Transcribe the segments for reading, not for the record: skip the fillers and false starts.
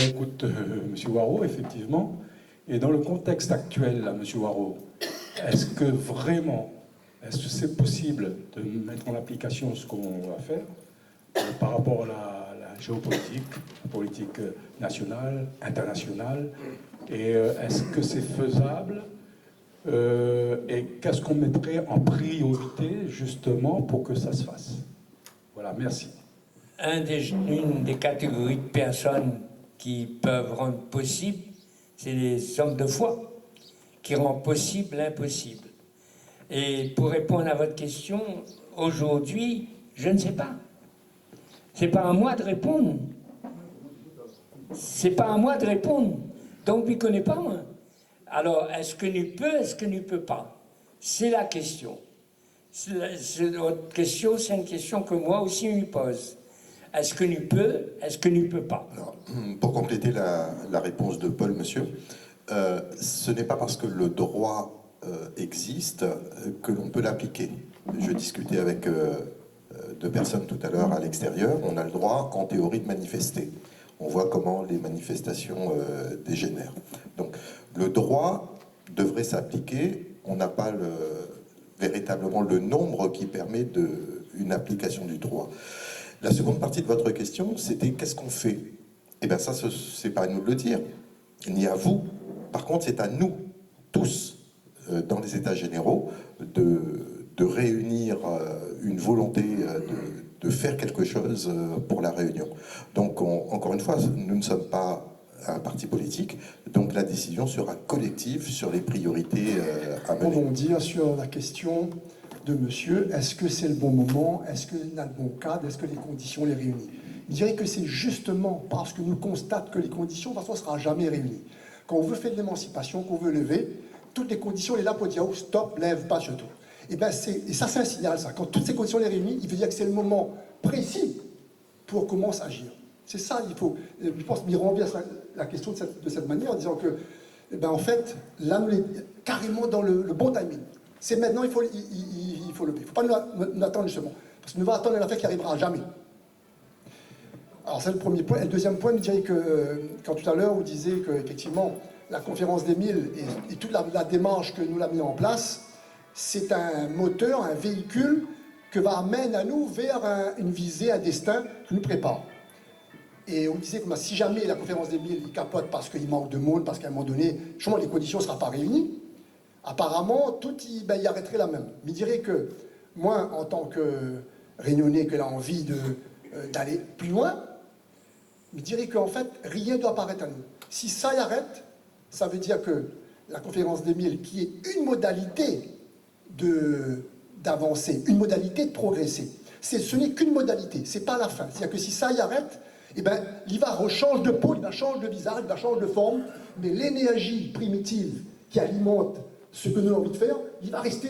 écoute M. Waro, effectivement, et dans le contexte actuel, là, M. Waro, est-ce que vraiment, est-ce que c'est possible de mettre en application ce qu'on va faire par rapport à la géopolitique, la politique nationale, internationale, et est-ce que c'est faisable et qu'est-ce qu'on mettrait en priorité justement pour que ça se fasse? Voilà, merci. Une des catégories de personnes qui peuvent rendre possible, c'est les hommes de foi, qui rendent possible l'impossible. Et pour répondre à votre question, aujourd'hui, je ne sais pas. C'est pas à moi de répondre. C'est pas à moi de répondre. Donc, je ne connais pas, moi. Alors, est-ce que nous peut, est-ce que nous peut pas? C'est la question. Votre question, c'est une question que moi aussi me pose. Est-ce que nous peut, est-ce que nous peut pas? Alors, pour compléter la réponse de Paul, monsieur, ce n'est pas parce que le droit existe que l'on peut l'appliquer. Je discutais avec deux personnes tout à l'heure à l'extérieur. On a le droit, en théorie, de manifester. On voit comment les manifestations dégénèrent. Donc, le droit devrait s'appliquer. On n'a pas véritablement le nombre qui permet une application du droit. La seconde partie de votre question, c'était qu'est-ce qu'on fait? Eh bien ça, c'est pas à nous de le dire, ni à vous. Par contre, c'est à nous, tous, dans les États généraux, de réunir une volonté de faire quelque chose pour la Réunion. Donc, encore une fois, nous ne sommes pas un parti politique, donc la décision sera collective sur les priorités à mener. Pour rebondir sur la question de monsieur, est-ce que c'est le bon moment, est-ce qu'il a le bon cadre, est-ce que les conditions les réunissent? Je dirais que c'est justement parce que nous constatons que les conditions, de toute façon, ne seront jamais réunies. Quand on veut faire de l'émancipation, qu'on veut lever, toutes les conditions, il est là pour dire, oh, stop, lève pas surtout. Et ça, c'est un signal, ça. Quand toutes ces conditions les réunissent, il veut dire que c'est le moment précis pour commencer à agir. C'est ça, il faut. Je pense qu'il renvoie la question de cette manière, en disant que, en fait, là, nous sommes carrément dans le bon timing. C'est maintenant, il faut lever. Il ne faut pas nous attendre justement. Parce que nous allons attendre une affaire qui n'arrivera jamais. Alors, c'est le premier point. Et le deuxième point, je dirais que, quand tout à l'heure, vous disiez qu'effectivement, la conférence des 1000 et toute la démarche que nous l'avons mis en place, c'est un moteur, un véhicule que va amener à nous vers une visée, un destin qui nous prépare. Et on disait que si jamais la conférence des 1000 il capote parce qu'il manque de monde, parce qu'à un moment donné, justement, les conditions ne seront pas réunies, apparemment, tout y arrêterait là même. Mais je dirais que moi, en tant que Réunionnais qui a envie d'aller plus loin, je dirais qu'en fait, rien ne doit apparaître à nous. Si ça y arrête, ça veut dire que la conférence des 1000, qui est une modalité d'avancer, une modalité de progresser, ce n'est qu'une modalité, ce n'est pas la fin. C'est-à-dire que si ça y arrête, eh bien, l'IVA rechange de peau, il va changer de visage, il va changer de forme, mais l'énergie primitive qui alimente ce que nous avons envie de faire, il va rester.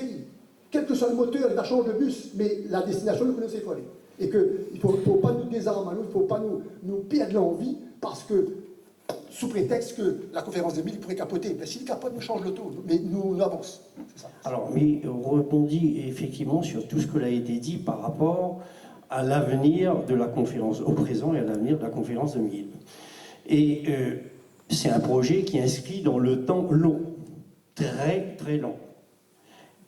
Quel que soit le moteur, il va changer de bus, mais la destination, nous connaissons il aller. Et qu'il ne faut pas nous désarmer, il ne faut pas nous perdre l'envie, parce que, sous prétexte que la conférence des 1000 pourrait capoter. Mais s'il capote, nous change le taux, mais nous avançons. Alors, mais on rebondit effectivement sur tout ce que l'a été dit par rapport à l'avenir de la conférence, au présent et à l'avenir de la conférence de 1000. Et c'est un projet qui inscrit dans le temps long, très très long.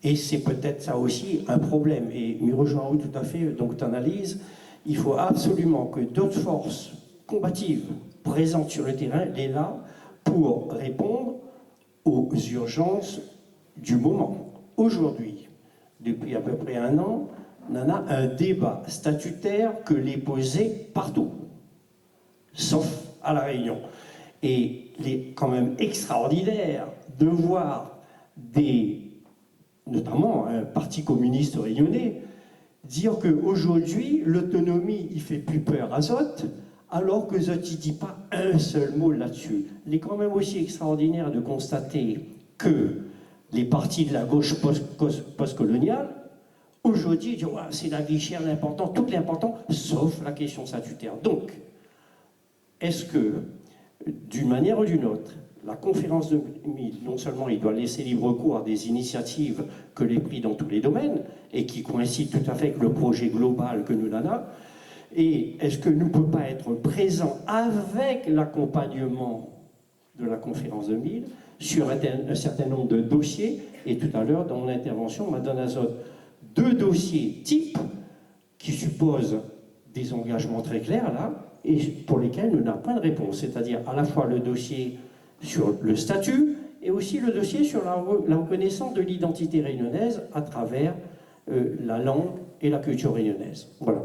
Et c'est peut-être ça aussi un problème. Et je rejoins tout à fait donc ton analyse. Il faut absolument que d'autres forces combatives présentes sur le terrain soient là pour répondre aux urgences du moment. Aujourd'hui, depuis à peu près un an, on a un débat statutaire que les posé partout, sauf à La Réunion. Et il est quand même extraordinaire de voir notamment un parti communiste réunionnais, dire qu'aujourd'hui, l'autonomie, il fait plus peur à Zot, alors que Zot, il ne dit pas un seul mot là-dessus. Il est quand même aussi extraordinaire de constater que les partis de la gauche post-coloniale, aujourd'hui, disent « c'est la vie chère, l'important, tout l'important, sauf la question statutaire ». Donc, est-ce que, d'une manière ou d'une autre, la conférence de 1000, non seulement il doit laisser libre cours à des initiatives que les pris dans tous les domaines, et qui coïncident tout à fait avec le projet global que nous avons, et est-ce que nous ne pouvons pas être présents présent avec l'accompagnement de la conférence de Mille sur un certain nombre de dossiers. Et tout à l'heure, dans mon intervention, Madame Azote, 2 dossiers types qui supposent des engagements très clairs, là, et pour lesquels nous n'avons pas de réponse. C'est-à-dire à la fois le dossier sur le statut et aussi le dossier sur la reconnaissance de l'identité réunionnaise à travers la langue et la culture réunionnaise. Voilà.